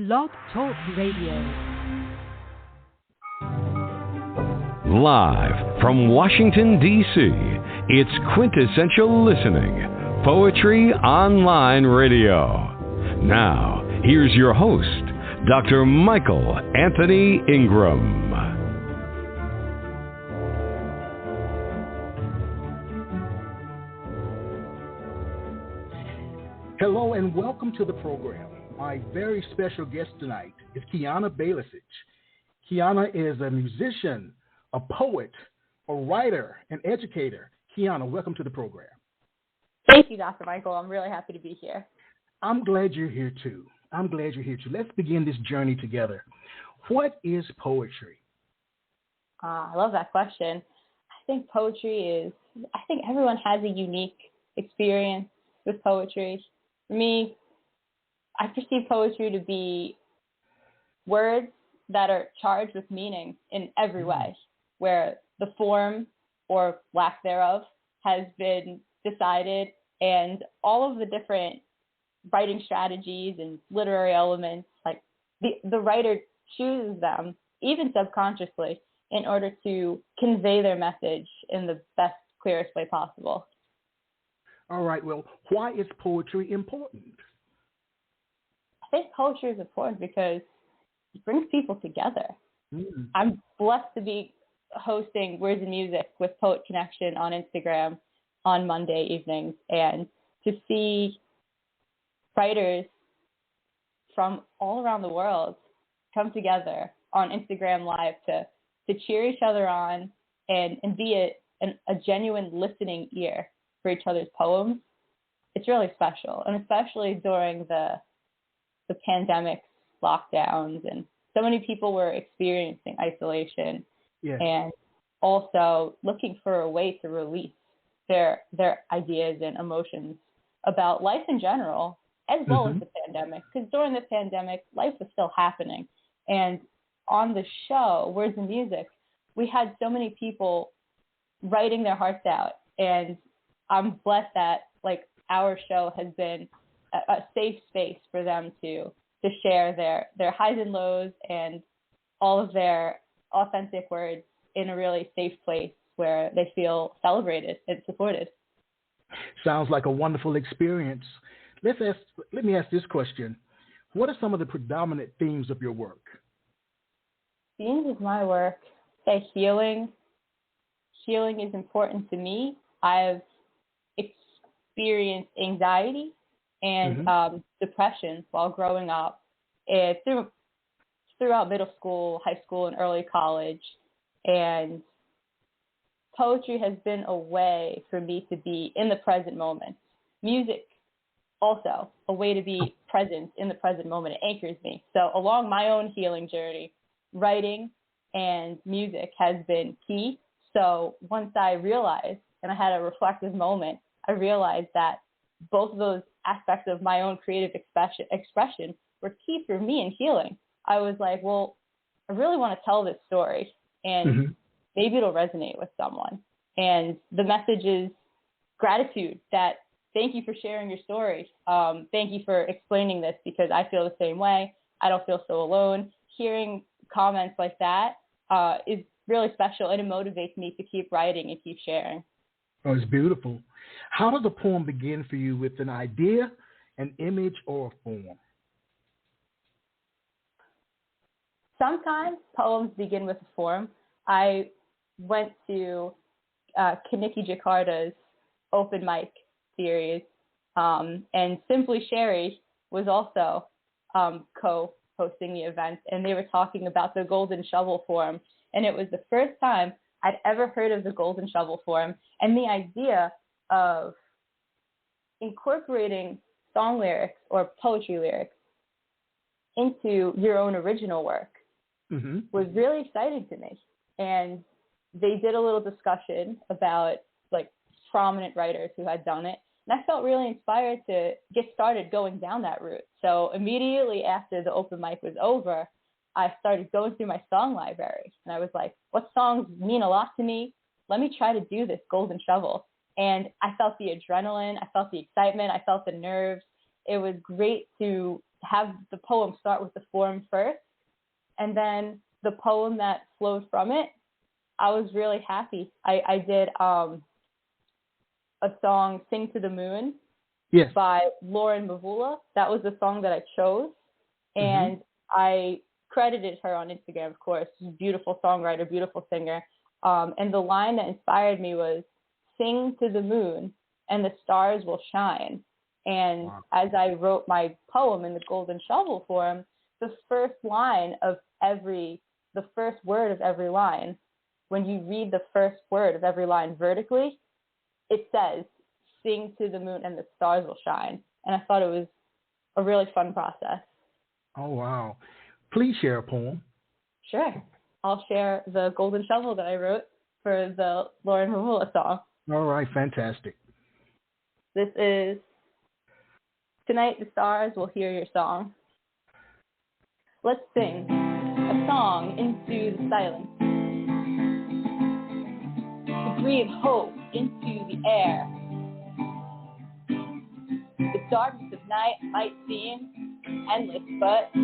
Blog Talk Radio. Live from Washington, D.C., it's Quintessential Listening, Poetry Online Radio. Now, here's your host, Dr. Michael Anthony Ingram. Hello and welcome to the program. My very special guest tonight is Kiana Balacich. Kiana is a musician, a poet, a writer, an educator. Kiana, welcome to the program. Thank you, Dr. Michael. I'm really happy to be here. I'm glad you're here too. Let's begin this journey together. What is poetry? I love that question. I think everyone has a unique experience with poetry. For me, I perceive poetry to be words that are charged with meaning in every way, where the form or lack thereof has been decided, and all of the different writing strategies and literary elements, like the writer chooses them, even subconsciously, in order to convey their message in the best, clearest way possible. All right, well, why is poetry important? I think poetry is important because it brings people together. I'm blessed to be hosting Words and Music with Poet Connection on Instagram on Monday evenings, and to see writers from all around the world come together on Instagram Live to cheer each other on and be a genuine listening ear for each other's poems. It's really special, and especially during the pandemic lockdowns, and so many people were experiencing isolation, and also looking for a way to release their ideas and emotions about life in general, as well as the pandemic, because during the pandemic, life was still happening. And on the show, Words and Music, we had so many people writing their hearts out, and I'm blessed that our show has been a safe space for them to share their highs and lows and all of their authentic words in a really safe place where they feel celebrated and supported. Sounds like a wonderful experience. Let me ask this question. What are some of the predominant themes of your work? Themes of my work, say healing. Healing is important to me. I've experienced anxiety and depression while growing up, throughout middle school, high school, and early college. And poetry has been a way for me to be in the present moment. Music, also, a way to be present in the present moment. It anchors me. So along my own healing journey, writing and music has been key. So once I realized, and I had a reflective moment, I realized that both of those aspects of my own creative expression were key for me in healing. I was like, well, I really want to tell this story, and maybe it'll resonate with someone. And the message is gratitude, that thank you for sharing your story. Thank you for explaining this, because I feel the same way. I don't feel so alone. Hearing comments like that is really special, and it motivates me to keep writing and keep sharing. Oh, it's beautiful. How does a poem begin for you, with an idea, an image, or a form? Sometimes poems begin with a form. I went to Kaniki Jakarta's open mic series, and Simply Sherry was also co-hosting the event, and they were talking about the golden shovel form, and it was the first time I'd ever heard of the golden shovel form, and the idea of incorporating song lyrics or poetry lyrics into your own original work was really exciting to me. And they did a little discussion about prominent writers who had done it, and I felt really inspired to get started going down that route. So immediately after the open mic was over, I started going through my song library, and I was like, what songs mean a lot to me? Let me try to do this golden shovel. And I felt the adrenaline, I felt the excitement, I felt the nerves. It was great to have the poem start with the form first, and then the poem that flowed from it, I was really happy. I did a song, Sing to the Moon, yes, by Lauren Mavula. That was the song that I chose, and I credited her on Instagram, of course. She's a beautiful songwriter, beautiful singer. And the line that inspired me was, sing to the moon and the stars will shine. And wow. as I wrote my poem in the golden shovel form, the first word of every line, when you read the first word of every line vertically, it says, sing to the moon and the stars will shine. And I thought it was a really fun process. Oh, wow. Please share a poem. Sure. I'll share the golden shovel that I wrote for the Lauren Mavula song. All right, fantastic. This is, Tonight the Stars Will Hear Your Song. Let's sing a song into the silence, to breathe hope into the air. The darkness of night might seem endless, but the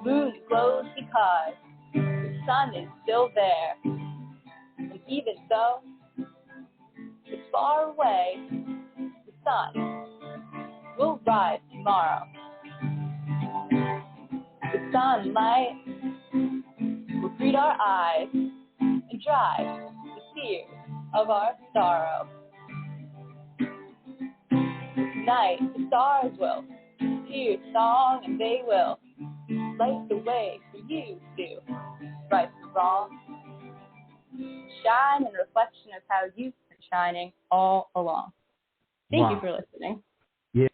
moon glows because the sun is still there. And even though it's far away, the sun will rise tomorrow. The sunlight will greet our eyes and dry the tears of our sorrow. Tonight the stars will hear your song, and they will light the way for you to right the wrong. Shine in reflection of how you've been shining all along. Thank you for listening. Yes.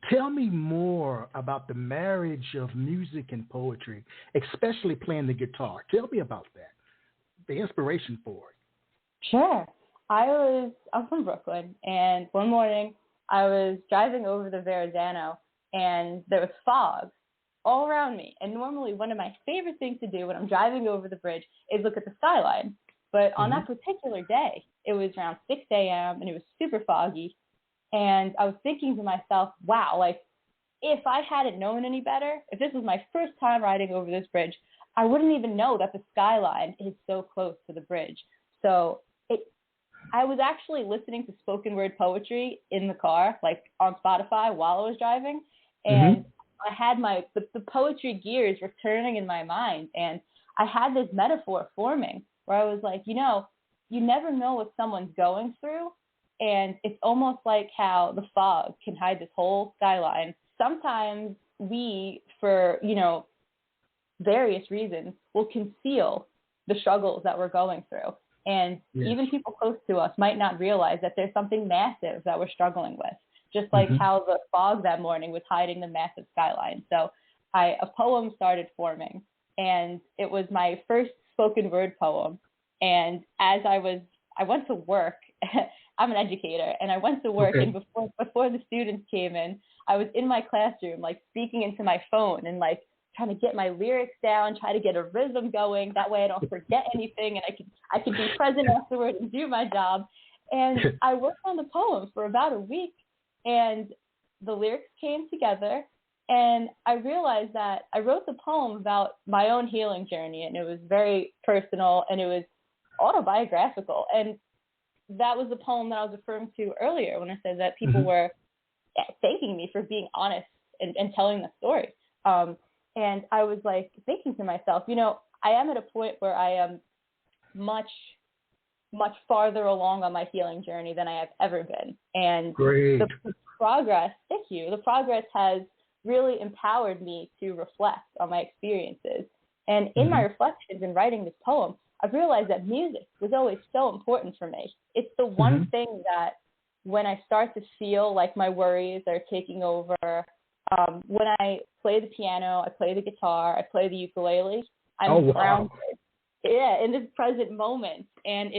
Tell me more about the marriage of music and poetry, especially playing the guitar. Tell me about that, the inspiration for it. Sure. I'm from Brooklyn, and one morning I was driving over the Verrazano, and there was fog all around me. And normally one of my favorite things to do when I'm driving over the bridge is look at the skyline. But on that particular day, it was around 6 a.m. and it was super foggy. And I was thinking to myself, wow, like if I hadn't known any better, if this was my first time riding over this bridge, I wouldn't even know that the skyline is so close to the bridge. So I was actually listening to spoken word poetry in the car, like on Spotify while I was driving. And I had the poetry gears were turning in my mind. And I had this metaphor forming where I was like, you never know what someone's going through. And it's almost like how the fog can hide this whole skyline. Sometimes we, for, various reasons, will conceal the struggles that we're going through. And even people close to us might not realize that there's something massive that we're struggling with, just like how the fog that morning was hiding the massive skyline. So a poem started forming, and it was my first spoken word poem. And as I went to work, I'm an educator, and I went to work, and before the students came in, I was in my classroom, like speaking into my phone and like trying to get my lyrics down, try to get a rhythm going. That way I don't forget anything, and I can be present afterward and do my job. And I worked on the poem for about a week, and the lyrics came together, and I realized that I wrote the poem about my own healing journey, and it was very personal, and it was autobiographical. And that was the poem that I was referring to earlier when I said that people were thanking me for being honest and telling the story. And I was like thinking to myself, I am at a point where I am much, much farther along on my healing journey than I have ever been. And the progress, thank you, the progress has really empowered me to reflect on my experiences. And in my reflections in writing this poem, I've realized that music was always so important for me. It's the one thing that when I start to feel like my worries are taking over, when I play the piano, I play the guitar, I play the ukulele, I'm grounded. Yeah, in this present moment. And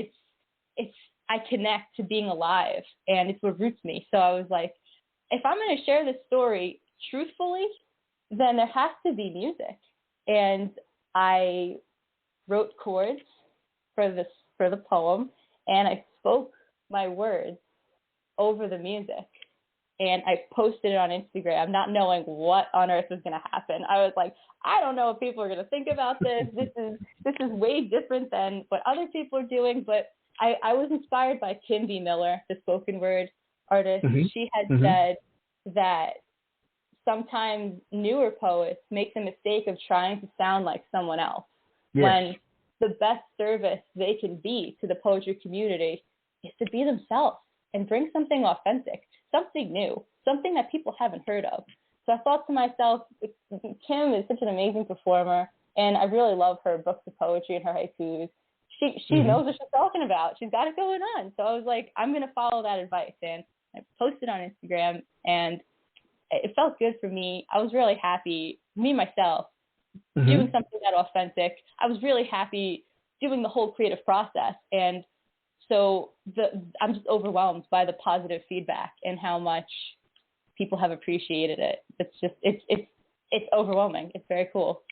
I connect to being alive, and it's what roots me. So I was like, if I'm going to share this story truthfully, then there has to be music. And I wrote chords for the poem, and I spoke my words over the music. and I posted it on Instagram, not knowing what on earth was going to happen. I was like, I don't know what people are going to think about this. This is way different than what other people are doing. But I was inspired by Kim B. Miller, the spoken word artist. Mm-hmm. She had said that sometimes newer poets make the mistake of trying to sound like someone else. Yes. When the best service they can be to the poetry community is to be themselves and bring something authentic, something new, something that people haven't heard of. So I thought to myself, Kim is such an amazing performer, and I really love her books of poetry and her haikus. She knows what she's talking about. She's got it going on. So I was like, I'm going to follow that advice. And I posted on Instagram, and it felt good for me. I was really happy, me, myself, doing something that authentic. I was really happy doing the whole creative process. And so I'm just overwhelmed by the positive feedback and how much people have appreciated it. It's overwhelming. It's very cool.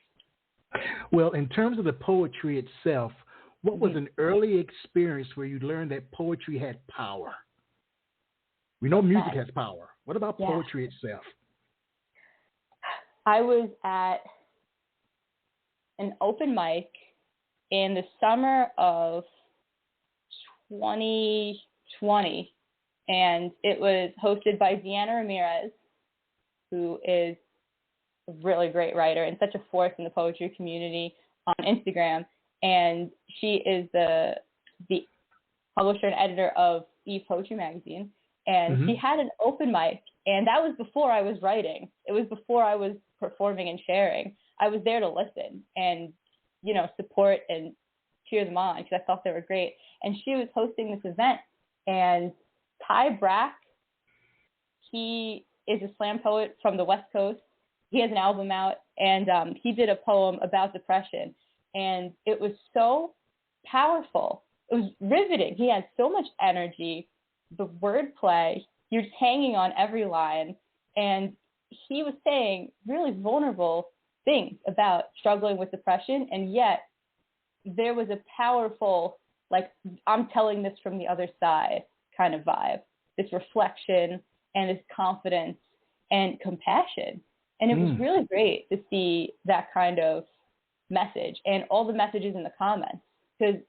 Well, in terms of the poetry itself, what was an early experience where you learned that poetry had power? We know music has power. What about poetry itself? I was at an open mic in the summer of 2020, and it was hosted by Deanna Ramirez, who is a really great writer and such a force in the poetry community on Instagram. And she is the publisher and editor of Eve Poetry Magazine. And she had an open mic, and that was before I was writing. It was before I was performing and sharing. I was there to listen and, support and cheer them on because I thought they were great. And she was hosting this event, and Ty Brack, he is a slam poet from the West Coast. He has an album out, and he did a poem about depression. And it was so powerful. It was riveting. He had so much energy, the wordplay, you're just hanging on every line. And he was saying really vulnerable things about struggling with depression. And yet there was a powerful, I'm telling this from the other side kind of vibe, this reflection and this confidence and compassion. And it was really great to see that kind of message and all the messages in the comments, because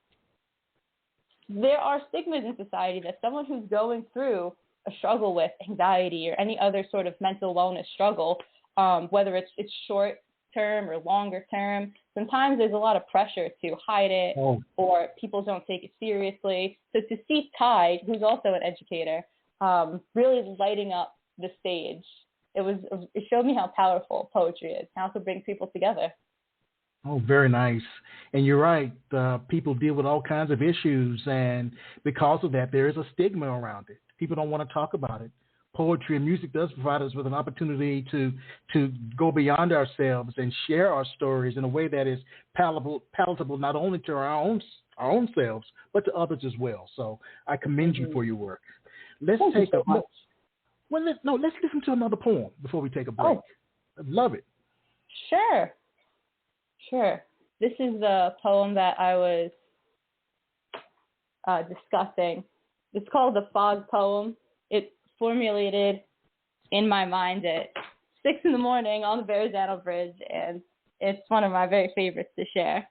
there are stigmas in society that someone who's going through a struggle with anxiety or any other sort of mental wellness struggle, whether it's short term or longer term, sometimes there's a lot of pressure to hide it or people don't take it seriously. So to see Ty, who's also an educator, really lighting up the stage, it showed me how powerful poetry is, how to bring people together. Oh, very nice. And you're right. People deal with all kinds of issues, and because of that, there is a stigma around it. People don't want to talk about it. Poetry and music does provide us with an opportunity to go beyond ourselves and share our stories in a way that is palatable not only to our own selves, but to others as well. So I commend you for your work. Let's listen to another poem before we take a break. I'd love it. Sure. This is the poem that I was discussing. It's called the Fog Poem. It's formulated in my mind at 6 a.m. on the Verrazano Bridge, and it's one of my very favorites to share.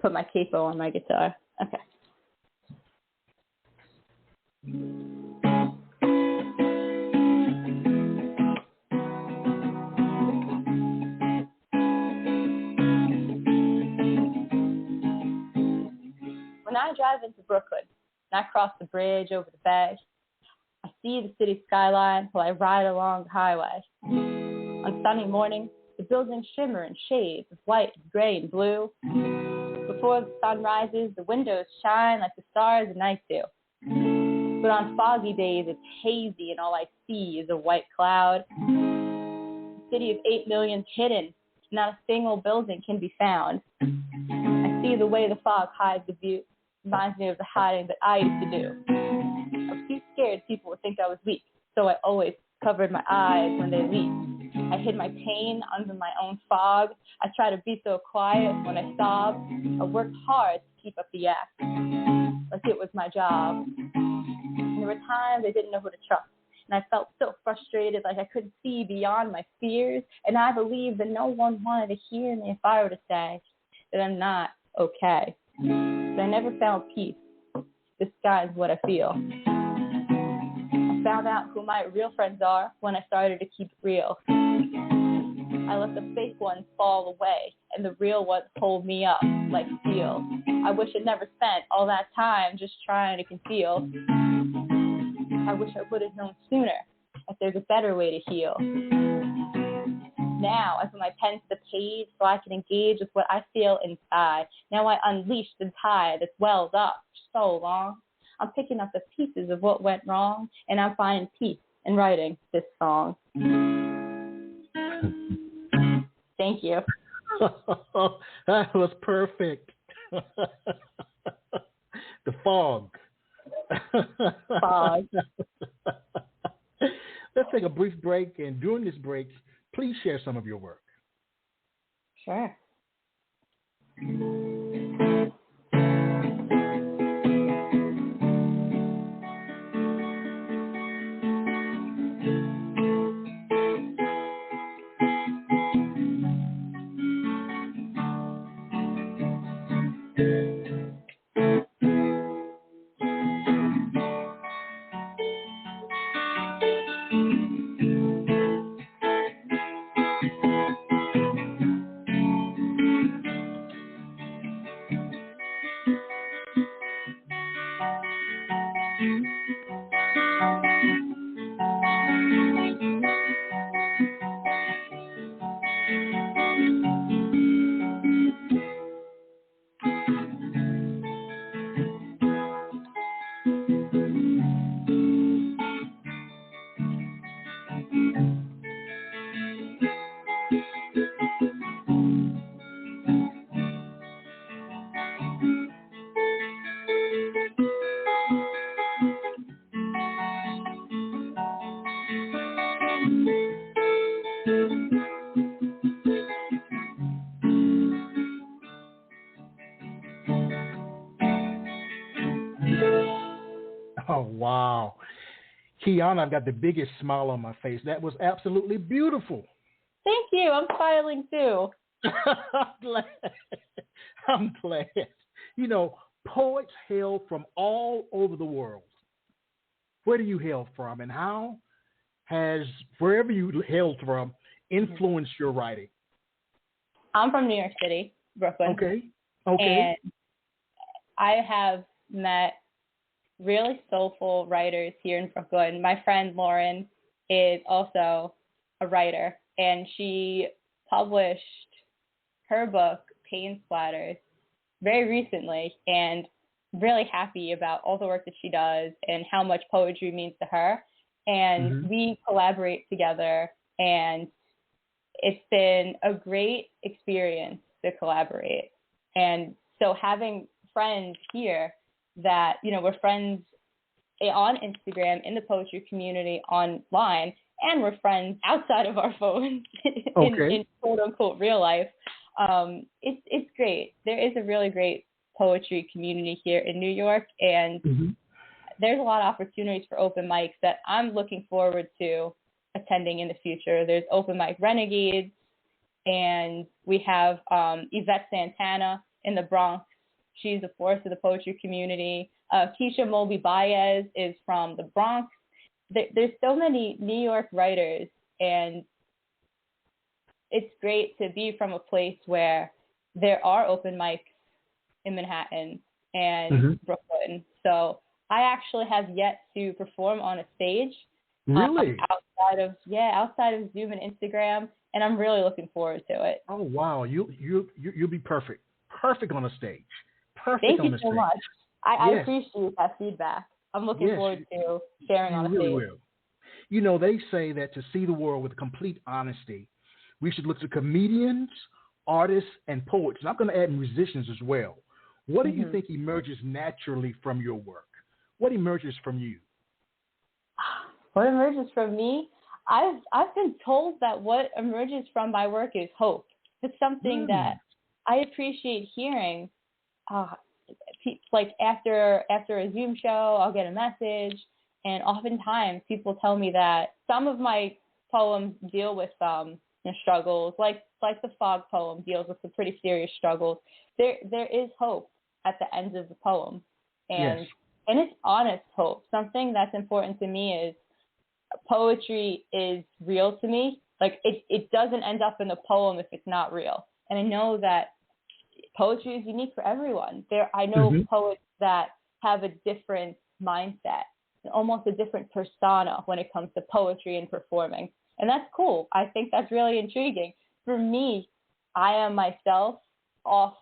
Put my capo on my guitar. Okay. When I drive into Brooklyn and I cross the bridge over the bay, I see the city skyline while I ride along the highway. On sunny mornings, the buildings shimmer in shades of white, gray, and blue. Before the sun rises, the windows shine like the stars at night do. But on foggy days, it's hazy, and all I see is a white cloud. The city of 8 million's hidden. Not a single building can be found. I see the way the fog hides the view. Reminds me of the hiding that I used to do. I was too scared people would think I was weak, so I always covered my eyes when they leaked. I hid my pain under my own fog. I try to be so quiet when I sob. I worked hard to keep up the act, like it was my job. And there were times I didn't know who to trust. And I felt so frustrated, like I couldn't see beyond my fears. And I believed that no one wanted to hear me if I were to say that I'm not okay. But I never found peace. Disguise what I feel. I found out who my real friends are when I started to keep it real. I let the fake ones fall away and the real ones hold me up like steel. I wish I'd never spent all that time just trying to conceal. I wish I would have known sooner that there's a better way to heal. Now I put my pen to the page so I can engage with what I feel inside. Now I unleash the tide that's welled up for so long. I'm picking up the pieces of what went wrong, and I'm finding peace in writing this song. Thank you. That was perfect. The fog. Fog. Let's take a brief break, and during this break, please share some of your work. Sure. Oh, wow. Kiana, I've got the biggest smile on my face. That was absolutely beautiful. Thank you. I'm smiling too. I'm glad. You know, poets hail from all over the world. Where do you hail from, and how has wherever you hailed from influenced your writing? I'm from New York City, Brooklyn. Okay. And I have met really soulful writers here in Brooklyn. My friend Lauren is also a writer, and she published her book, Pain Splatters, very recently, and really happy about all the work that she does and how much poetry means to her. And we collaborate together, and it's been a great experience to collaborate. And so having friends here that, you know, we're friends on Instagram, in the poetry community, online, and we're friends outside of our phones in quote unquote real life. It's great. There is a really great poetry community here in New York, and there's a lot of opportunities for open mics that I'm looking forward to attending in the future. There's Open Mic Renegades, and we have Yvette Santana in the Bronx. She's a force of the poetry community. Keisha Moby Baez is from the Bronx. There's so many New York writers, and it's great to be from a place where there are open mics in Manhattan and Brooklyn. So I actually have yet to perform on a stage. Really? Outside of Zoom and Instagram, and I'm really looking forward to it. Oh wow, you'll be perfect on a stage. Perfect Thank on you the so stage. much. I appreciate that feedback. I'm looking forward to sharing on a really stage. Will. You know, they say that to see the world with complete honesty, we should look to comedians, artists, and poets. And I'm going to add musicians as well. What do you think emerges naturally from your work? What emerges from you? What emerges from me? I've been told that what emerges from my work is hope. It's something that I appreciate hearing. Like after a Zoom show, I'll get a message, and oftentimes people tell me that some of my poems deal with struggles, like the Fog poem deals with some pretty serious struggles. There is hope at the end of the poem, and it's honest hope. Something that's important to me is poetry is real to me. Like it doesn't end up in the poem if it's not real. And I know that poetry is unique for everyone. I know poets that have a different mindset, almost a different persona when it comes to poetry and performing. And that's cool. I think that's really intriguing. For me, I am myself off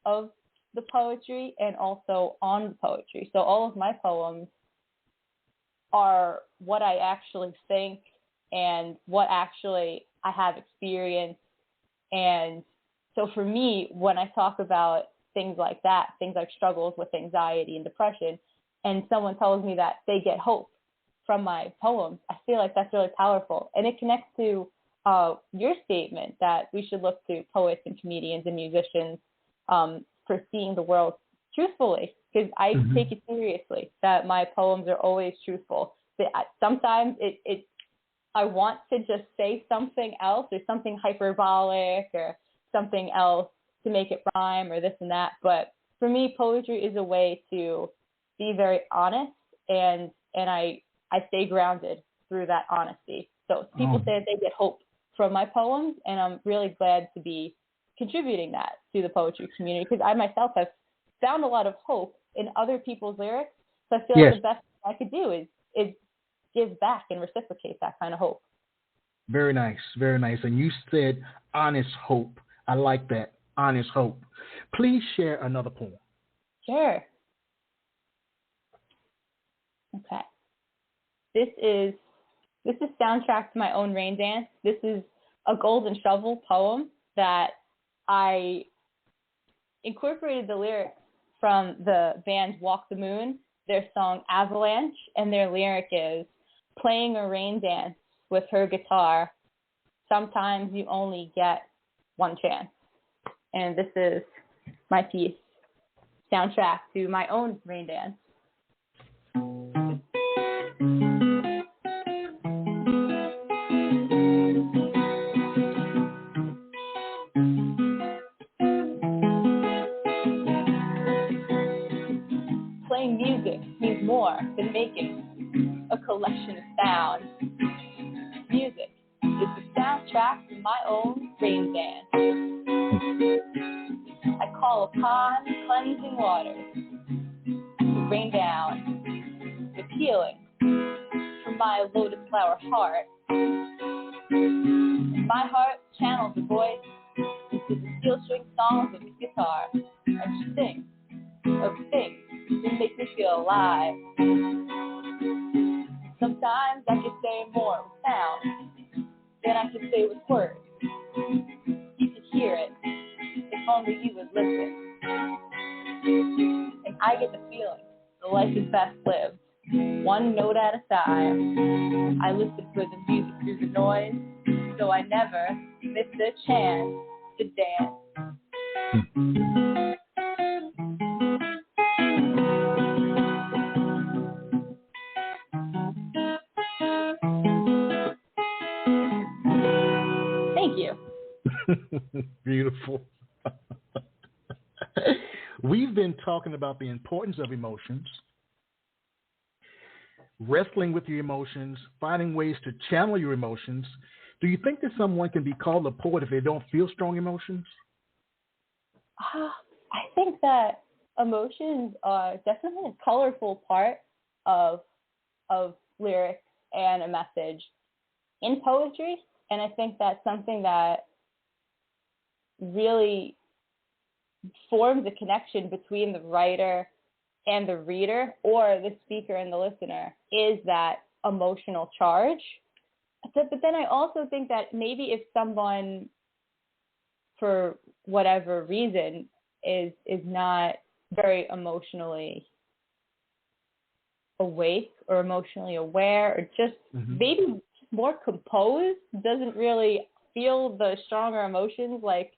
of the poetry and also on the poetry. So all of my poems are what I actually think and what actually I have experienced. And so for me, when I talk about things like that, things like struggles with anxiety and depression, and someone tells me that they get hope from my poems, I feel like that's really powerful. And it connects to your statement that we should look to poets and comedians and musicians for seeing the world truthfully, because I take it seriously that my poems are always truthful. Sometimes I want to just say something else or something hyperbolic or something else to make it rhyme or this and that. But for me, poetry is a way to be very honest, and I stay grounded through that honesty. So people say that they get hope from my poems, and I'm really glad to be contributing that to the poetry community, because I myself have found a lot of hope in other people's lyrics. So I feel like the best thing I could do is give back and reciprocate that kind of hope. Very nice, very nice. And you said honest hope. I like that, honest hope. Please share another poem. Sure. Okay. This is soundtrack to my own rain dance. This is a Golden Shovel poem that I incorporated the lyrics from the band Walk the Moon, their song Avalanche, and their lyric is, playing a rain dance with her guitar, sometimes you only get one chance. And this is my piece, soundtrack to my own rain dance. Playing music means more than making a collection of sounds. Music is the soundtrack to my own rain dance. I call upon cleansing waters to rain down with healing from my lotus flower heart. My heart channels the voice into the steel string songs of his guitar, and she sings of things that make me feel alive. Sometimes I can say more with sound than I can say with words. You could hear it if only you would listen. And I get the feeling that life is best lived, one note at a time. I listen for the music through the noise, so I never miss the chance to dance. Thank you. Beautiful. We've been talking about the importance of emotions, wrestling with your emotions, finding ways to channel your emotions. Do you think that someone can be called a poet if they don't feel strong emotions? I think that emotions are definitely a colorful part of lyrics and a message in poetry. And I think that's something that really forms a connection between the writer and the reader, or the speaker and the listener, is that emotional charge. But then I also think that maybe if someone, for whatever reason, is not very emotionally awake or emotionally aware, or just maybe more composed, doesn't really feel the stronger emotions like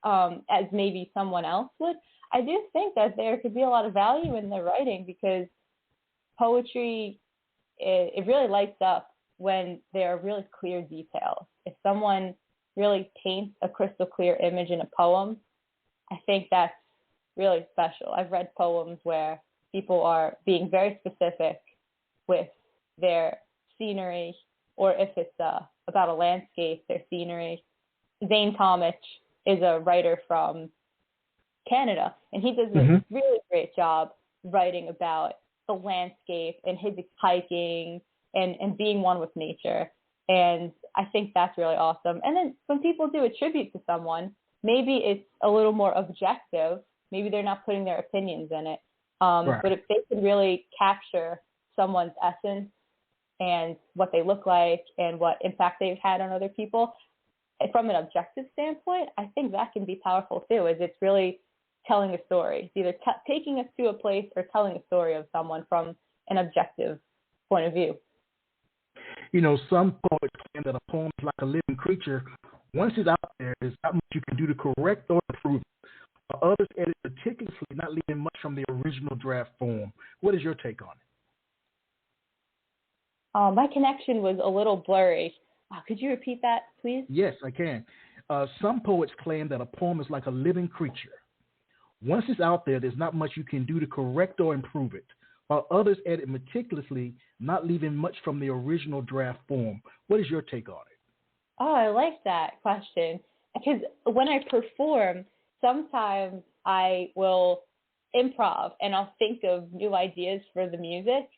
as maybe someone else would. I do think that there could be a lot of value in their writing because poetry, it really lights up when there are really clear details. If someone really paints a crystal clear image in a poem, I think that's really special. I've read poems where people are being very specific with their scenery, or if it's about a landscape, their scenery. Zane Tomich is a writer from Canada, and he does a really great job writing about the landscape and his hiking and being one with nature. And I think that's really awesome. And then when people do a tribute to someone, maybe it's a little more objective. Maybe they're not putting their opinions in it. Right. But if they can really capture someone's essence and what they look like and what impact they've had on other people, from an objective standpoint, I think that can be powerful too, as it's really telling a story. It's either taking us to a place or telling a story of someone from an objective point of view. You know, some poets claim that a poem is like a living creature. Once it's out there, there's not much you can do to correct or improve it. Others edit meticulously, not leaving much from the original draft form. What is your take on it? My connection was a little blurry. Could you repeat that, please? Yes, I can. Some poets claim that a poem is like a living creature. Once it's out there, there's not much you can do to correct or improve it, while others edit meticulously, not leaving much from the original draft form. What is your take on it? Oh, I like that question. Because when I perform, sometimes I will improv and I'll think of new ideas for the music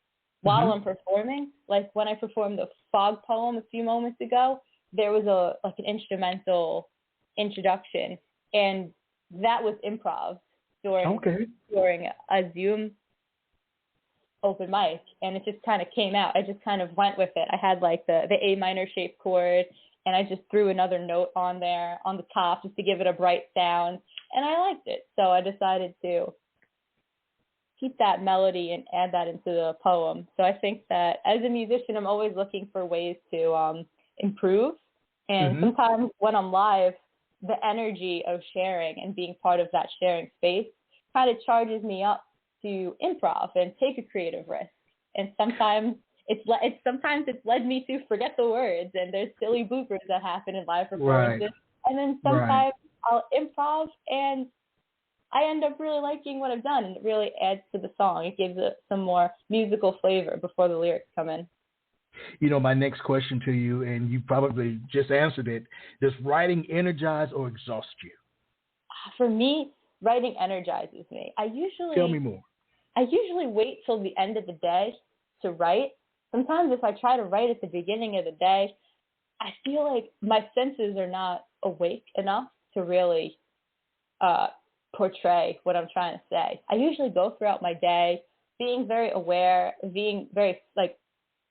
while I'm performing. Like when I performed the Fog poem a few moments ago, there was an instrumental introduction, and that was improv during a Zoom open mic, and it just kind of came out. I just kind of went with it. I had like the A minor shape chord, and I just threw another note on there on the top just to give it a bright sound, and I liked it. So I decided to keep that melody and add that into the poem. So I think that as a musician, I'm always looking for ways to improve. And sometimes when I'm live, the energy of sharing and being part of that sharing space kind of charges me up to improv and take a creative risk. And sometimes it's led me to forget the words, and there's silly bloopers that happen in live performances. Right. And then sometimes I'll improv and I end up really liking what I've done, and it really adds to the song. It gives it some more musical flavor before the lyrics come in. You know, my next question to you, and you probably just answered it, does writing energize or exhaust you? For me, writing energizes me. Tell me more. I usually wait till the end of the day to write. Sometimes if I try to write at the beginning of the day, I feel like my senses are not awake enough to really portray what I'm trying to say. I usually go throughout my day being very aware, being very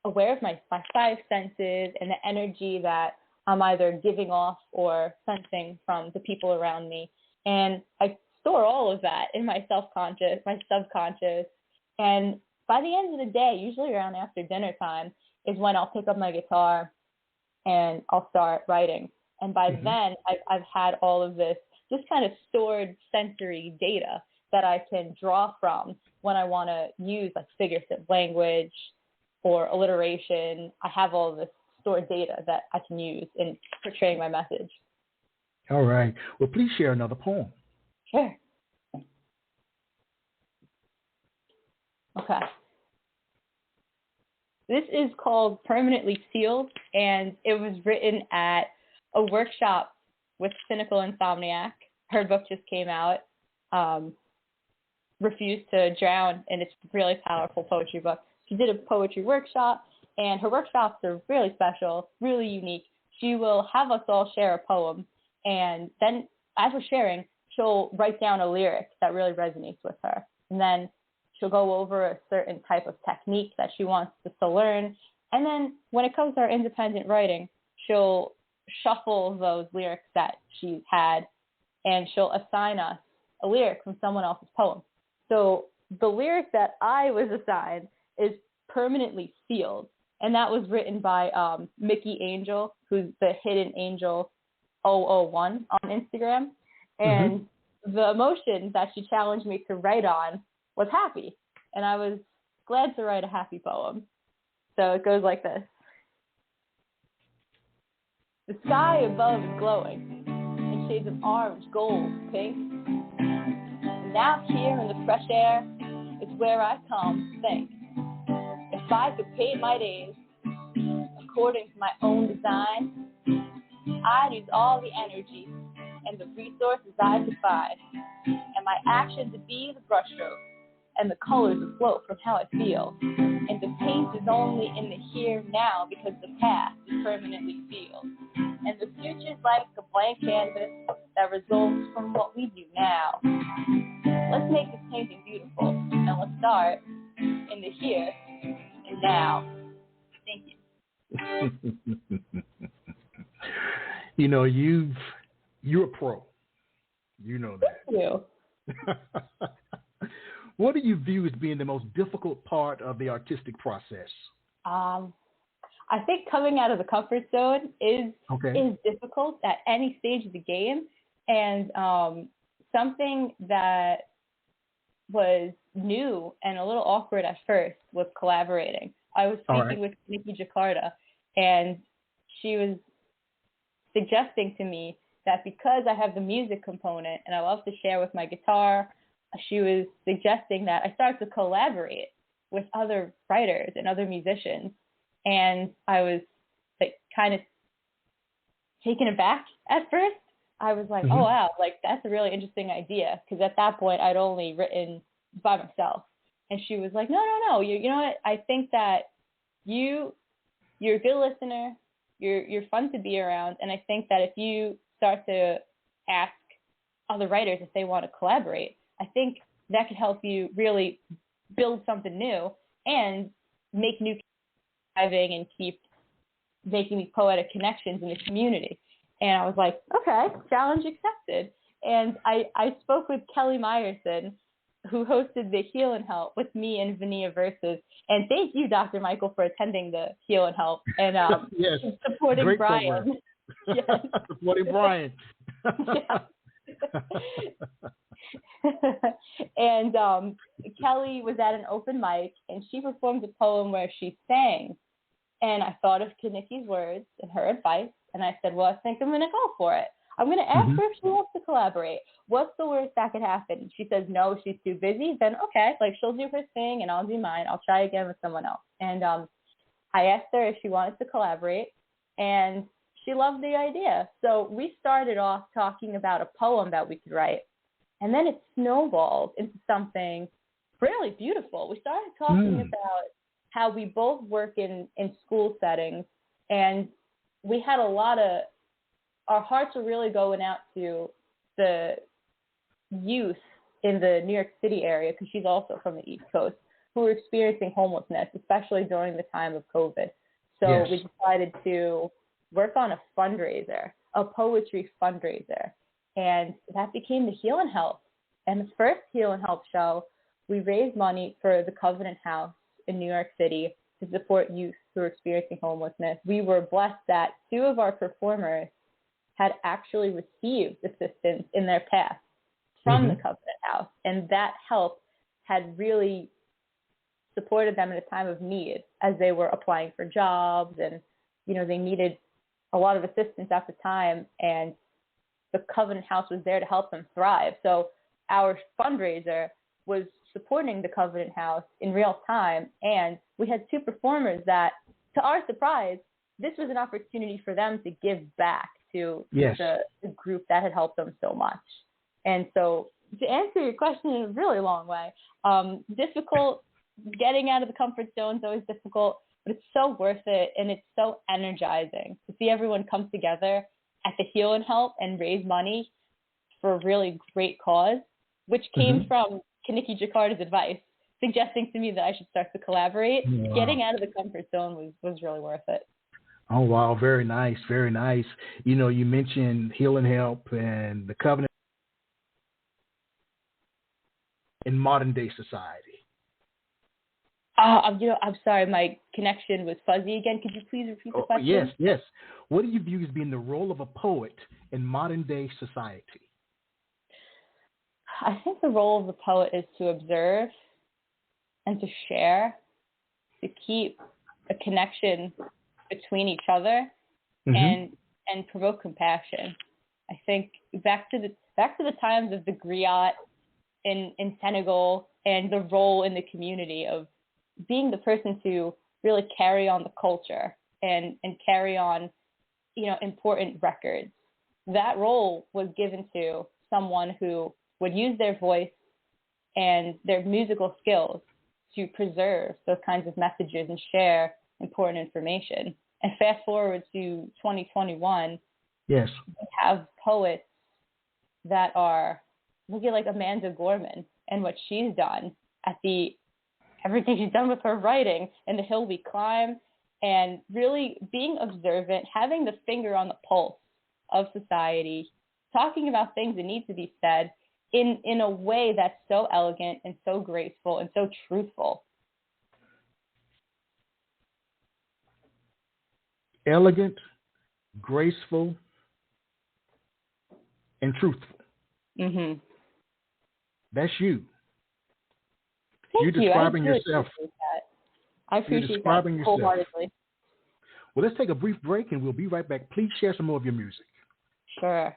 aware of my five senses and the energy that I'm either giving off or sensing from the people around me. And I store all of that in my subconscious. And by the end of the day, usually around after dinner time, is when I'll pick up my guitar and I'll start writing. And by then, I've had all of this just kind of stored sensory data that I can draw from when I want to use like figurative language or alliteration. I have all of this stored data that I can use in portraying my message. All right. Well, please share another poem. Sure. Okay. This is called Permanently Sealed, and it was written at a workshop with Cynical Insomniac. Her book just came out, Refuse to Drown, and it's a really powerful poetry book. She did a poetry workshop, and her workshops are really special, really unique. She will have us all share a poem, and then as we're sharing, she'll write down a lyric that really resonates with her. And then she'll go over a certain type of technique that she wants us to learn. And then when it comes to our independent writing, she'll shuffle those lyrics that she's had, and she'll assign us a lyric from someone else's poem. So the lyric that I was assigned is Permanently Sealed. And that was written by Mickey Angel, who's the Hidden Angel 001 on Instagram. And the emotion that she challenged me to write on was happy. And I was glad to write a happy poem. So it goes like this. The sky above is glowing in shades of orange, gold, pink. And now here in the fresh air is where I come to think. If I could paint my days according to my own design, I'd use all the energy and the resources I could find, and my action to be the brushstroke, and the colors that flow from how I feel. And the paint is only in the here now because the past is permanently sealed. And the future's like a blank canvas that results from what we do now. Let's make this painting beautiful, and let's start in the here and now. Thank you. You know, you're a pro. You know that. Thank you. What do you view as being the most difficult part of the artistic process? I think coming out of the comfort zone is difficult at any stage of the game. And something that was new and a little awkward at first was collaborating. I was speaking with Nikki Jakarta, and she was suggesting to me that because I have the music component and I love to share with my guitar, she was suggesting that I start to collaborate with other writers and other musicians. And I was like kind of taken aback at first. I was like, oh, wow, like that's a really interesting idea. Because at that point, I'd only written by myself. And she was like, no. You know what? I think that you're a good listener. You're fun to be around. And I think that if you start to ask other writers if they want to collaborate, I think that could help you really build something new and make new driving and keep making these poetic connections in the community. And I was like, okay, challenge accepted. And I spoke with Kelly Meyerson, who hosted the Heal and Help with me and Vania Versus. And thank you, Dr. Michael, for attending the Heal and Help and yes. supporting Great Brian. Yes. Supporting Brian. And Kelly was at an open mic, and she performed a poem where she sang. And I thought of Kaniki's words and her advice, and I said, well, I think I'm going to go for it. I'm going to ask her if she wants to collaborate. What's the worst that could happen? She says, no, she's too busy. Then, okay, like she'll do her thing, and I'll do mine. I'll try again with someone else. And I asked her if she wanted to collaborate, and she loved the idea. So we started off talking about a poem that we could write, and then it snowballed into something really beautiful. We started talking about how we both work in school settings, and we had our hearts were really going out to the youth in the New York City area, because she's also from the East Coast, who were experiencing homelessness, especially during the time of COVID. So we decided to work on a fundraiser, a poetry fundraiser, and that became the Heal and Help. And the first Heal and Help show, we raised money for the Covenant House in New York City to support youth who are experiencing homelessness. We were blessed that 2 of our performers had actually received assistance in their past from the Covenant House, and that help had really supported them in a time of need as they were applying for jobs, and they needed a lot of assistance at the time, and the Covenant House was there to help them thrive. So our fundraiser was supporting the Covenant House in real time, and we had 2 performers that, to our surprise, this was an opportunity for them to give back to the group that had helped them so much. And so, to answer your question in a really long way, difficult, getting out of the comfort zone is always difficult, but it's so worth it, and it's so energizing to see everyone come together at the Heal and Help and raise money for a really great cause, which came from Kaniki Jakarta's advice, suggesting to me that I should start to collaborate. Wow. Getting out of the comfort zone was really worth it. Oh, wow. Very nice. Very nice. You mentioned Heal and Help and the Covenant in modern day society. I'm sorry, my connection was fuzzy again. Could you please repeat the question? Yes, yes. What do you view as being the role of a poet in modern day society? I think the role of the poet is to observe and to share, to keep a connection between each other, and provoke compassion. I think back to the times of the griot in Senegal, and the role in the community of being the person to really carry on the culture and carry on, important records. That role was given to someone who would use their voice and their musical skills to preserve those kinds of messages and share important information. And fast forward to 2021, yes, we have poets that are, look at like Amanda Gorman and what she's done everything she's done with her writing and the hill we climb, and really being observant, having the finger on the pulse of society, talking about things that need to be said in a way that's so elegant and so graceful and so truthful. Elegant, graceful, and truthful. Mm-hmm. That's you. You're describing yourself. I appreciate that wholeheartedly. Well, let's take a brief break and we'll be right back. Please share some more of your music. Sure.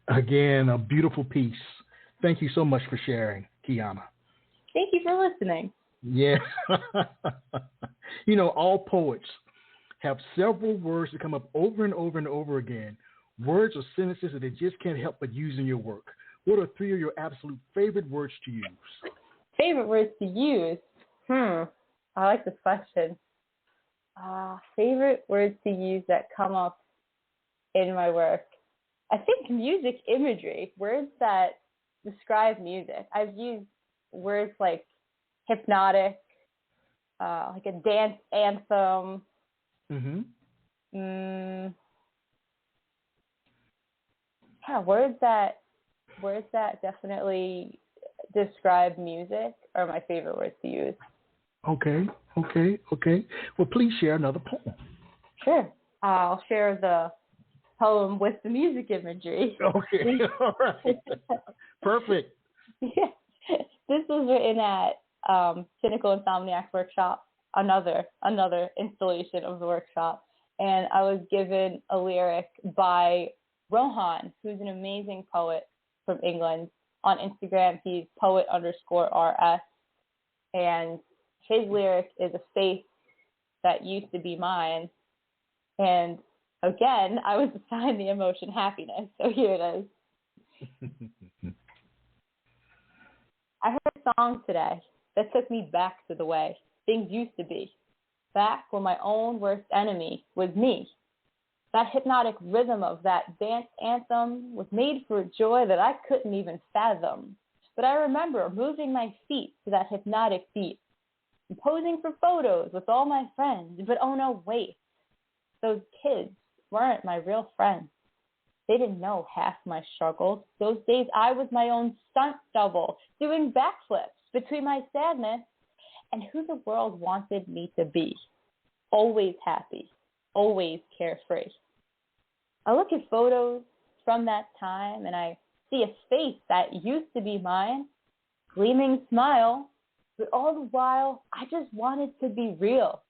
Again, a beautiful piece. Thank you so much for sharing, Kiana. Thank you for listening. Yeah. All poets have several words that come up over and over and over again, words or sentences that they just can't help but use in your work. What are three of your absolute favorite words to use? Favorite words to use? I like this question. Favorite words to use that come up in my work. I think music imagery, words that describe music. I've used words like hypnotic, like a dance anthem. Mm-hmm. Yeah, words that definitely describe music are my favorite words to use. Okay. Well, please share another poem. Sure. I'll share the poem with the music imagery. Okay. All right. Perfect. Yeah. This was written at Cynical Insomniac's workshop, another installation of the workshop. And I was given a lyric by Rohan, who's an amazing poet from England. On Instagram, he's poet_RS. And his lyric is a face that used to be mine. And again, I was assigned the emotion happiness. So here it is. I heard a song today that took me back to the way things used to be. Back when my own worst enemy was me. That hypnotic rhythm of that dance anthem was made for a joy that I couldn't even fathom. But I remember moving my feet to that hypnotic beat, and posing for photos with all my friends. But oh no, wait. Those kids weren't my real friends. They didn't know half my struggles. Those days I was my own stunt double, doing backflips between my sadness and who the world wanted me to be. Always happy, always carefree. I look at photos from that time and I see a face that used to be mine, gleaming smile, but all the while I just wanted to be real.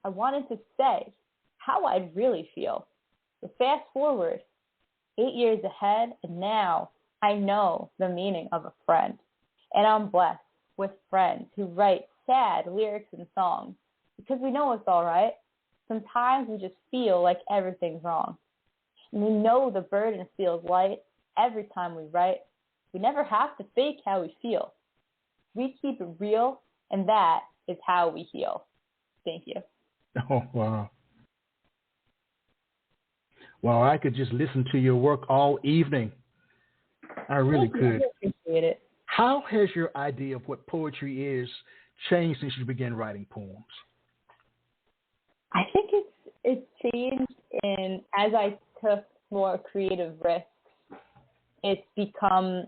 I wanted to say how I'd really feel. So fast forward 8 years ahead, and now I know the meaning of a friend. And I'm blessed with friends who write sad lyrics and songs because we know it's all right. Sometimes we just feel like everything's wrong. And we know the burden feels light every time we write. We never have to fake how we feel. We keep it real, and that is how we heal. Thank you. Oh, wow. Well, I could just listen to your work all evening. I really could. I appreciate it. How has your idea of what poetry is changed since you began writing poems? I think it's changed, and as I took more creative risks, it's become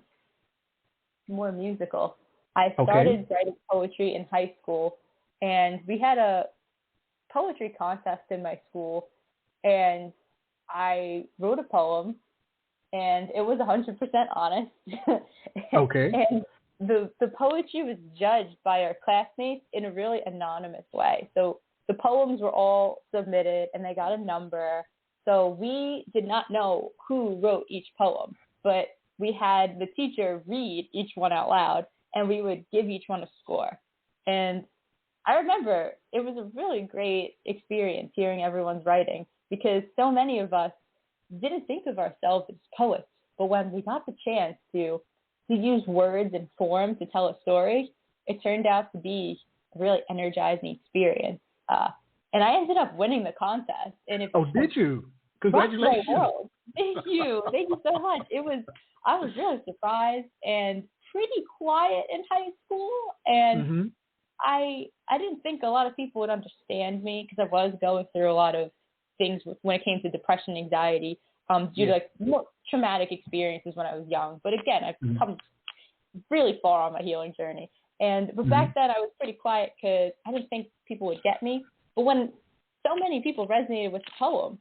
more musical. I started writing poetry in high school, and we had a poetry contest in my school, and I wrote a poem, and it was 100% honest. Okay. And the poetry was judged by our classmates in a really anonymous way. So the poems were all submitted, and they got a number. So we did not know who wrote each poem, but we had the teacher read each one out loud, and we would give each one a score. And I remember it was a really great experience hearing everyone's writing, because so many of us didn't think of ourselves as poets. But when we got the chance to use words and form to tell a story, it turned out to be a really energizing experience. And I ended up winning the contest. And it did you? Congratulations. Thank you. Thank you so much. I was really surprised and pretty quiet in high school. And I didn't think a lot of people would understand me, because I was going through a lot of things when it came to depression, anxiety, due to like more traumatic experiences when I was young. But again, I've come really far on my healing journey. But back then I was pretty quiet because I didn't think people would get me. But when so many people resonated with the poem,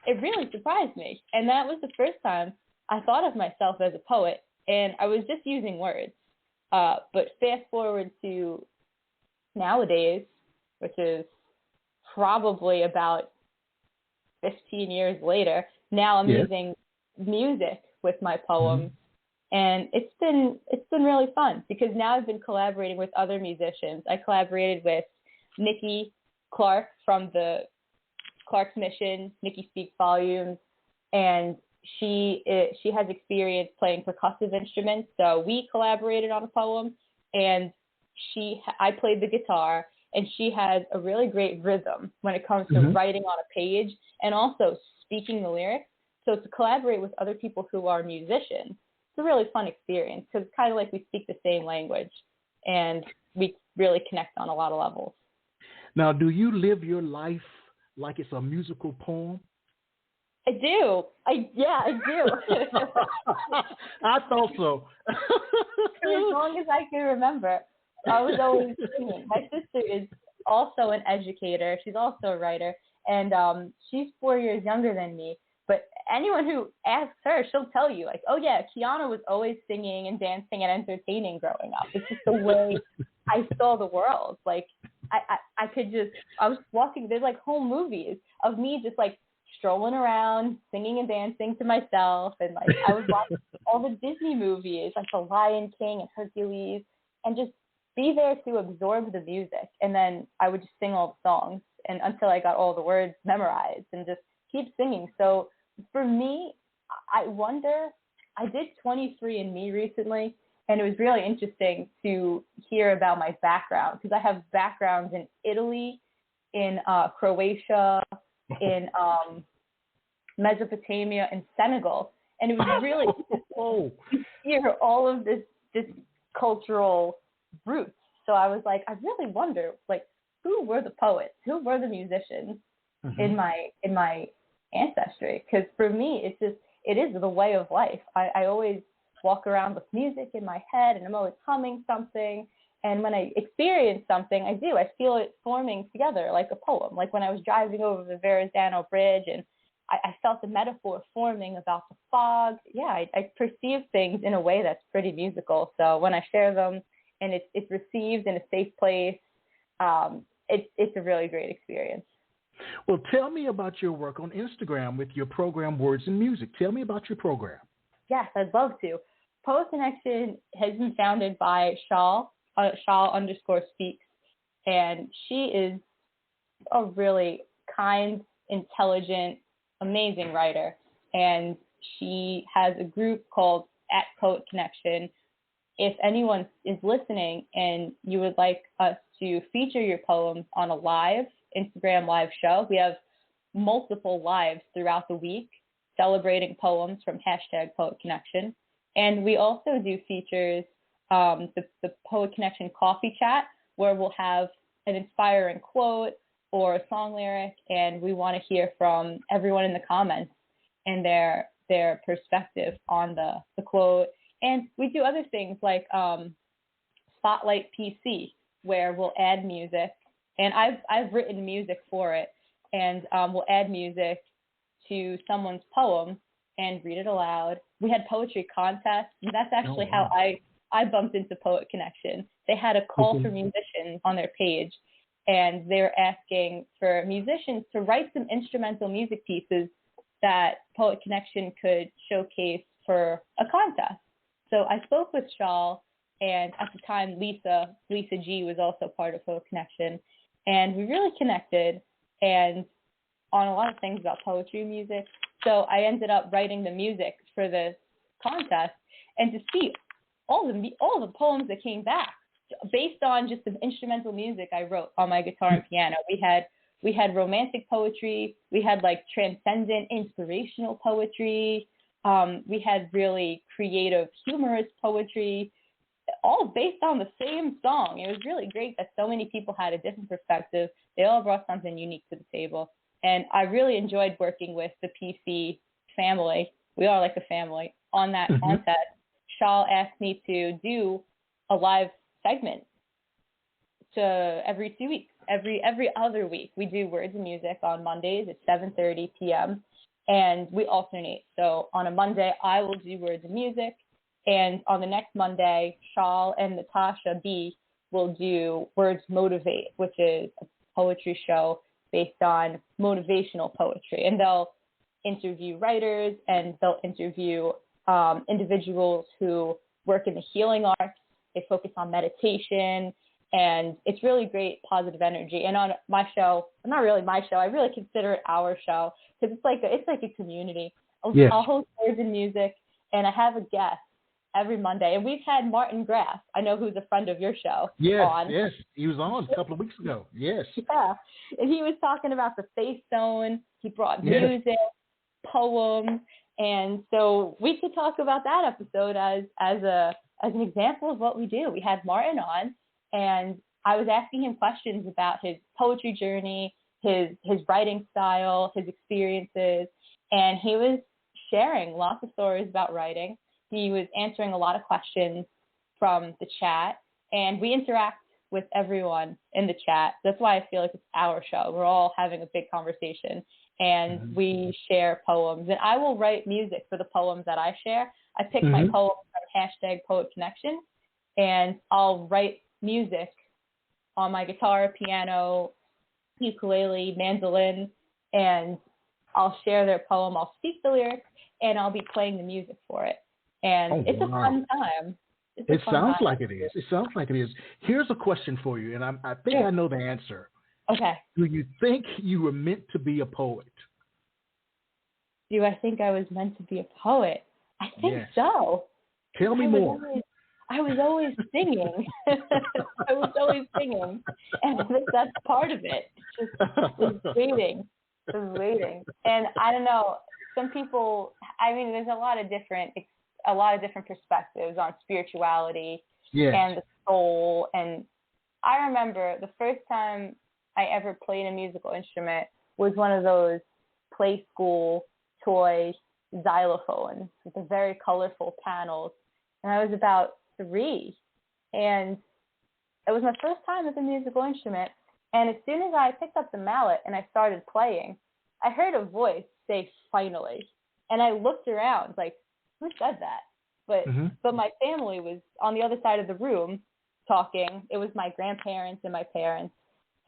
it really surprised me. And that was the first time I thought of myself as a poet, and I was just using words. But fast forward to nowadays, which is probably about 15 years later, now I'm using music with my poems. And it's been really fun, because now I've been collaborating with other musicians. I collaborated with Nikki Clark from the Clark's Mission, Nikki Speaks Volumes, and she has experience playing percussive instruments. So we collaborated on a poem, and I played the guitar, and she has a really great rhythm when it comes to writing on a page and also speaking the lyrics. So to collaborate with other people who are musicians, it's a really fun experience, because it's kind of like we speak the same language, and we really connect on a lot of levels. Now, do you live your life like it's a musical poem? I do. I do. I thought so. For as long as I can remember, I was always singing. My sister is also an educator. She's also a writer, and she's 4 years younger than me. But anyone who asks her, she'll tell you, like, oh, yeah, Kiana was always singing and dancing and entertaining growing up. It's just the way I saw the world. Like, I was walking, there's like whole movies of me just like strolling around, singing and dancing to myself. And like, I would watch all the Disney movies, like The Lion King and Hercules, and just be there to absorb the music. And then I would just sing all the songs, and until I got all the words memorized, and just keep singing. So for me, I wonder, I did 23andMe recently, and it was really interesting to hear about my background, because I have backgrounds in Italy, in Croatia, in Mesopotamia, and Senegal. And it was really interesting to hear all of this cultural roots. So I was like, I really wonder, like, who were the poets? Who were the musicians in my ancestry? Because for me, it is the way of life. I always walk around with music in my head, and I'm always humming something. And when I experience something, I feel it forming together like a poem. Like when I was driving over the Verrazano Bridge, and I felt the metaphor forming about the fog. Yeah, I perceive things in a way that's pretty musical. So when I share them and it's received in a safe place, it's a really great experience. Well, tell me about your work on Instagram with your program, Words and Music. Tell me about your program. Yes, I'd love to. Poet Connection has been founded by Shaw_speaks, and she is a really kind, intelligent, amazing writer. And she has a group called @Poet Connection. If anyone is listening and you would like us to feature your poems on a live Instagram live show, we have multiple lives throughout the week celebrating poems from #Poet Connection. And we also do features, the Poet Connection coffee chat, where we'll have an inspiring quote or a song lyric, and we want to hear from everyone in the comments and their perspective on the quote. And we do other things like Spotlight PC, where we'll add music, and I've written music for it, and we'll add music to someone's poem and read it aloud. We had poetry contests, and that's actually how I bumped into Poet Connection. They had a call for musicians on their page, and they were asking for musicians to write some instrumental music pieces that Poet Connection could showcase for a contest. So I spoke with Shaw, and at the time Lisa G was also part of Poet Connection, and we really connected and on a lot of things about poetry and music. So I ended up writing the music for this contest, and to see all the poems that came back based on just the instrumental music I wrote on my guitar and piano. We had romantic poetry, we had like transcendent, inspirational poetry, we had really creative, humorous poetry, all based on the same song. It was really great that so many people had a different perspective. They all brought something unique to the table. And I really enjoyed working with the PC family. We are like a family on that contest. Shaw asked me to do a live segment every 2 weeks. Every other week, we do Words and Music on Mondays at 7:30 p.m. and we alternate. So on a Monday, I will do Words and Music, and on the next Monday, Shaw and Natasha B will do Words Motivate, which is a poetry show based on motivational poetry. And they'll interview writers, and they'll interview individuals who work in the healing arts. They focus on meditation, and it's really great positive energy. And on my show, not really my show, I really consider it our show, because it's like a community. I'll host Words and Music, and I have a guest every Monday. And we've had Martin Graff, I know, who's a friend of your show, on. Yes, he was on a couple of weeks ago. Yes. Yeah, and he was talking about the Faith Zone. He brought music, poems, and so we could talk about that episode as an example of what we do. We had Martin on, and I was asking him questions about his poetry journey, his writing style, his experiences, and he was sharing lots of stories about writing. He was answering a lot of questions from the chat, and we interact with everyone in the chat. That's why I feel like it's our show. We're all having a big conversation, and we share poems. And I will write music for the poems that I share. I pick my poems from #Poet Connection, and I'll write music on my guitar, piano, ukulele, mandolin, and I'll share their poem. I'll speak the lyrics, and I'll be playing the music for it. And it's a fun time. It sounds like it is. It sounds like it is. Here's a question for you, and I think I know the answer. Okay. Do you think you were meant to be a poet? Do I think I was meant to be a poet? I think so. Tell me more. I was always singing. I was always singing. And I think that's part of it. Just was waiting. And I don't know, some people, I mean, there's a lot of different perspectives on spirituality and the soul. And I remember the first time I ever played a musical instrument was one of those play school toy xylophones with the very colorful panels. And I was about 3. And it was my first time with a musical instrument. And as soon as I picked up the mallet and I started playing, I heard a voice say finally. And I looked around like, who said that? But my family was on the other side of the room talking. It was my grandparents and my parents.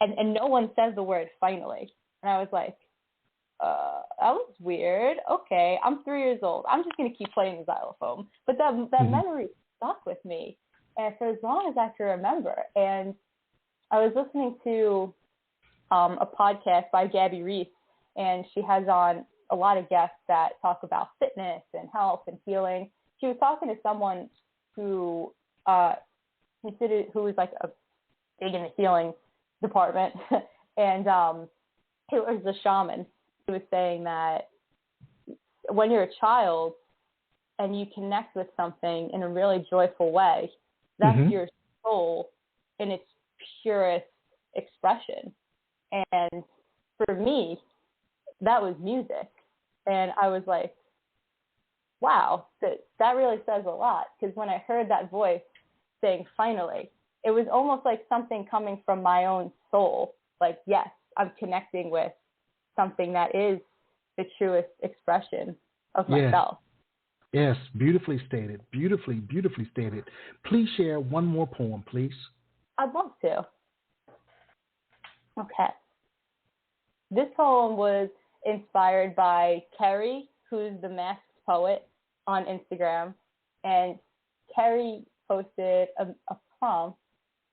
And no one says the word finally. And I was like, that was weird. Okay, I'm 3 years old. I'm just going to keep playing the xylophone. But that memory stuck with me, and for as long as I can remember. And I was listening to a podcast by Gabby Reese, and she has on a lot of guests that talk about fitness and health and healing. She was talking to someone who was like a big in the healing department, and it was a shaman. He was saying that when you're a child and you connect with something in a really joyful way, that's your soul in its purest expression. And for me, that was music. And I was like, wow, that really says a lot. Because when I heard that voice saying finally, it was almost like something coming from my own soul. Like, yes, I'm connecting with something that is the truest expression of myself. Yes, beautifully stated. Beautifully stated. Please share one more poem, please. I'd love to. Okay. This poem was inspired by Kerry, who's the masked poet on Instagram. And Kerry posted a prompt.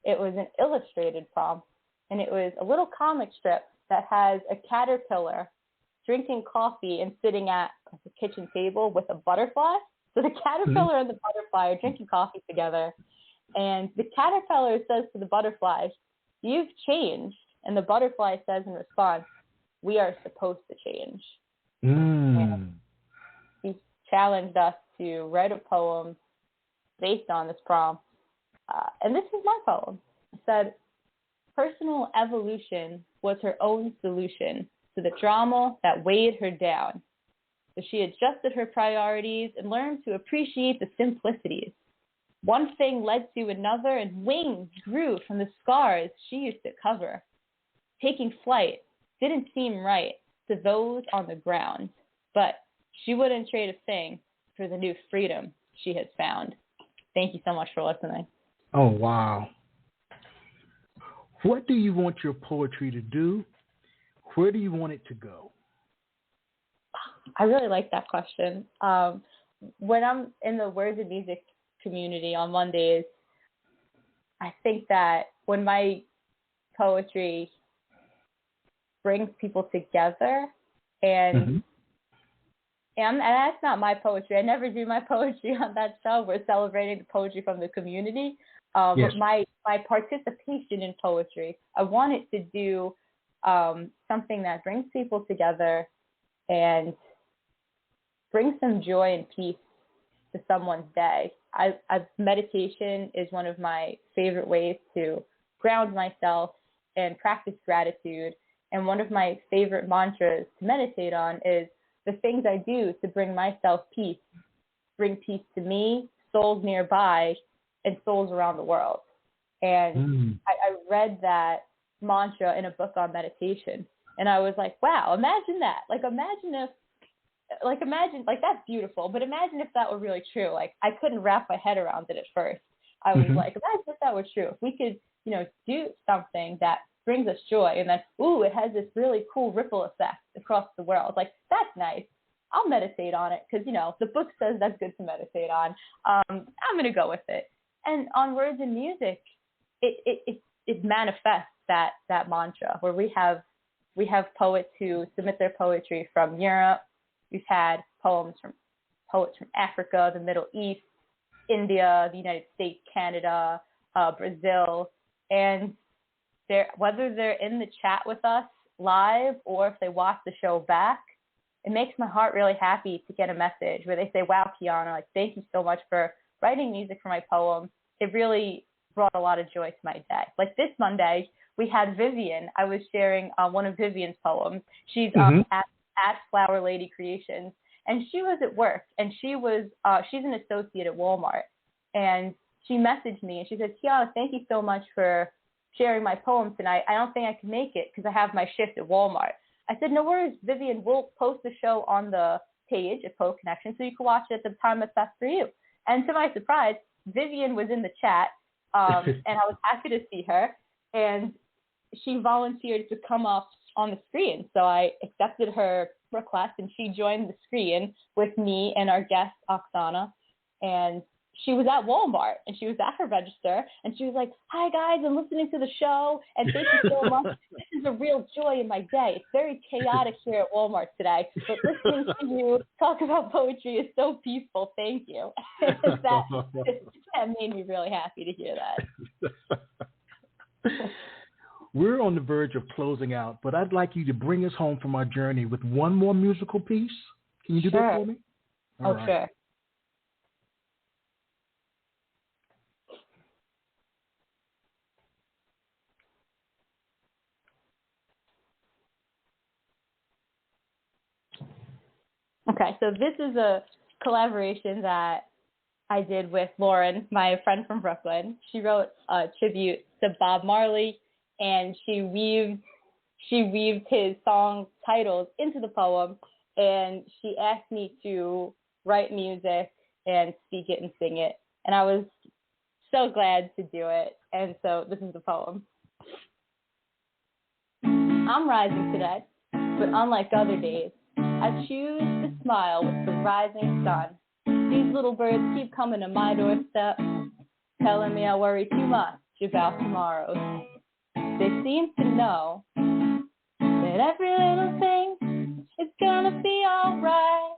It was an illustrated prompt. And it was a little comic strip that has a caterpillar drinking coffee and sitting at the kitchen table with a butterfly. So the caterpillar and the butterfly are drinking coffee together. And the caterpillar says to the butterfly, "You've changed." And the butterfly says in response, "We are supposed to change." And he challenged us to write a poem based on this prompt. And this is my poem. It said, "Personal evolution was her own solution to the drama that weighed her down. So she adjusted her priorities and learned to appreciate the simplicities. One thing led to another, and wings grew from the scars she used to cover. Taking flight didn't seem right to those on the ground, but she wouldn't trade a thing for the new freedom she has found." Thank you so much for listening. Oh, wow. What do you want your poetry to do? Where do you want it to go? I really like that question. When I'm in the Words and Music community on Mondays, I think that when my poetry brings people together, and that's not my poetry. I never do my poetry on that show. We're celebrating the poetry from the community. But my participation in poetry, I want it to do something that brings people together and brings some joy and peace to someone's day. Meditation is one of my favorite ways to ground myself and practice gratitude. And one of my favorite mantras to meditate on is the things I do to bring myself peace, bring peace to me, souls nearby, and souls around the world. And I read that mantra in a book on meditation. And I was like, wow, imagine that. Imagine, that's beautiful, but imagine if that were really true. Like, I couldn't wrap my head around it at first. I was like, imagine if that were true. If we could, do something that brings us joy, and then, it has this really cool ripple effect across the world. Like, that's nice. I'll meditate on it because, the book says that's good to meditate on. I'm going to go with it. And on Words and Music, it manifests that mantra where we have poets who submit their poetry from Europe. We've had poets from Africa, the Middle East, India, the United States, Canada, Brazil, and whether they're in the chat with us live or if they watch the show back, it makes my heart really happy to get a message where they say, "Wow, Kiana, thank you so much for writing music for my poem. It really brought a lot of joy to my day." Like this Monday, we had Vivian. I was sharing one of Vivian's poems. She's at Flower Lady Creations, and she was at work, and she's an associate at Walmart, and she messaged me, and she said, "Kiana, thank you so much for sharing my poem tonight. I don't think I can make it because I have my shift at Walmart." I said, no worries, Vivian, we'll post the show on the page at Poet Connection so you can watch it at the time that's best for you. And to my surprise, Vivian was in the chat, and I was happy to see her. And she volunteered to come up on the screen. So I accepted her request, and she joined the screen with me and our guest, Oksana. And she was at Walmart, and she was at her register, and she was like, hi, guys, I'm listening to the show, and thank you so much. This is a real joy in my day. It's very chaotic here at Walmart today, but listening to you talk about poetry is so peaceful. Thank you. That made me really happy to hear that. We're on the verge of closing out, but I'd like you to bring us home from our journey with one more musical piece. Can you do that for me? All right. Sure. Okay, so this is a collaboration that I did with Lauren, my friend from Brooklyn. She wrote a tribute to Bob Marley, and she weaved his song titles into the poem, and she asked me to write music and speak it and sing it, and I was so glad to do it. And so this is the poem. I'm rising today, but unlike other days, I choose to smile with the rising sun. These little birds keep coming to my doorstep, telling me I worry too much about tomorrow. They seem to know that every little thing is gonna be alright.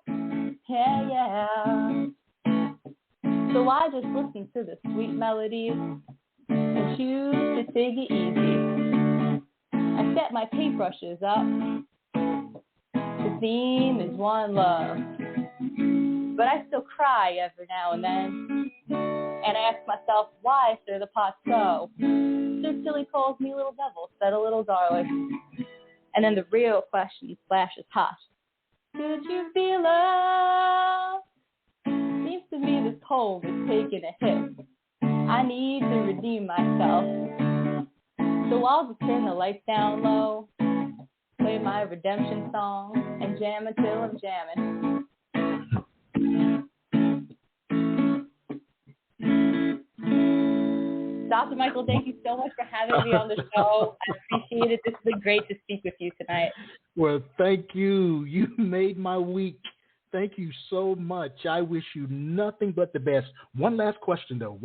Yeah, yeah. So I just listen to the sweet melodies and choose to take it easy. I set my paintbrushes up. The theme is one love. But I still cry every now and then. And I ask myself, why stir the pot so? This silly calls me little devil, said a little darling. And then the real question flashes hot. Could you feel love? Seems to me this poem is taking a hit. I need to redeem myself. So I'll just turn the lights down low, play my redemption song, and jam until I'm jamming. Dr. Michael, thank you so much for having me on the show. I appreciate it. This has been great to speak with you tonight. Well, thank you. You made my week. Thank you so much. I wish you nothing but the best. One last question, though.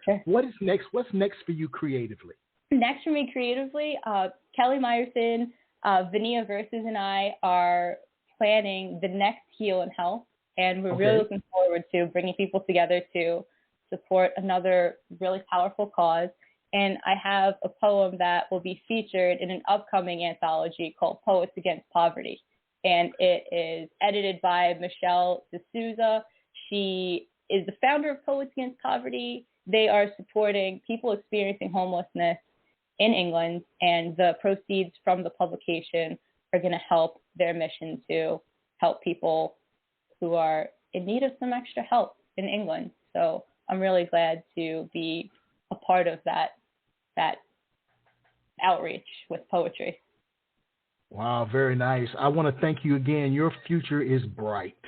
Sure. What is next? What's next for you creatively? Next for me creatively, Kelly Meyerson, Vania Verses, and I are planning the next Heal and Health, and we're really looking forward to bringing people together to support another really powerful cause. And I have a poem that will be featured in an upcoming anthology called Poets Against Poverty. And it is edited by Michelle D'Souza. She is the founder of Poets Against Poverty. They are supporting people experiencing homelessness in England, and the proceeds from the publication are going to help their mission to help people who are in need of some extra help in England. So I'm really glad to be a part of that outreach with poetry. Wow, very nice. I want to thank you again. Your future is bright.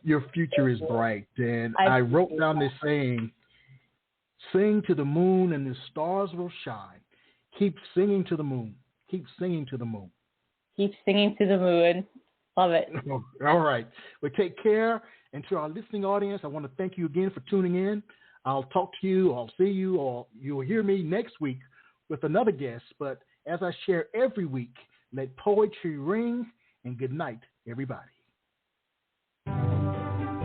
And I wrote down this saying, sing to the moon and the stars will shine. Keep singing to the moon. Keep singing to the moon. Keep singing to the moon. Love it. All right. Well, take care. And to our listening audience, I want to thank you again for tuning in. I'll talk to you, I'll see you, or you'll hear me next week with another guest. But as I share every week, let poetry ring, and good night, everybody.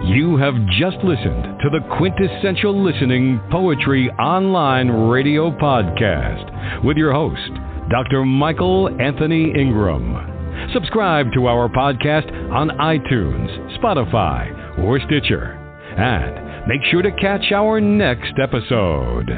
You have just listened to the Quintessential Listening Poetry Online Radio Podcast with your host, Dr. Michael Anthony Ingram. Subscribe to our podcast on iTunes, Spotify, or Stitcher. And make sure to catch our next episode.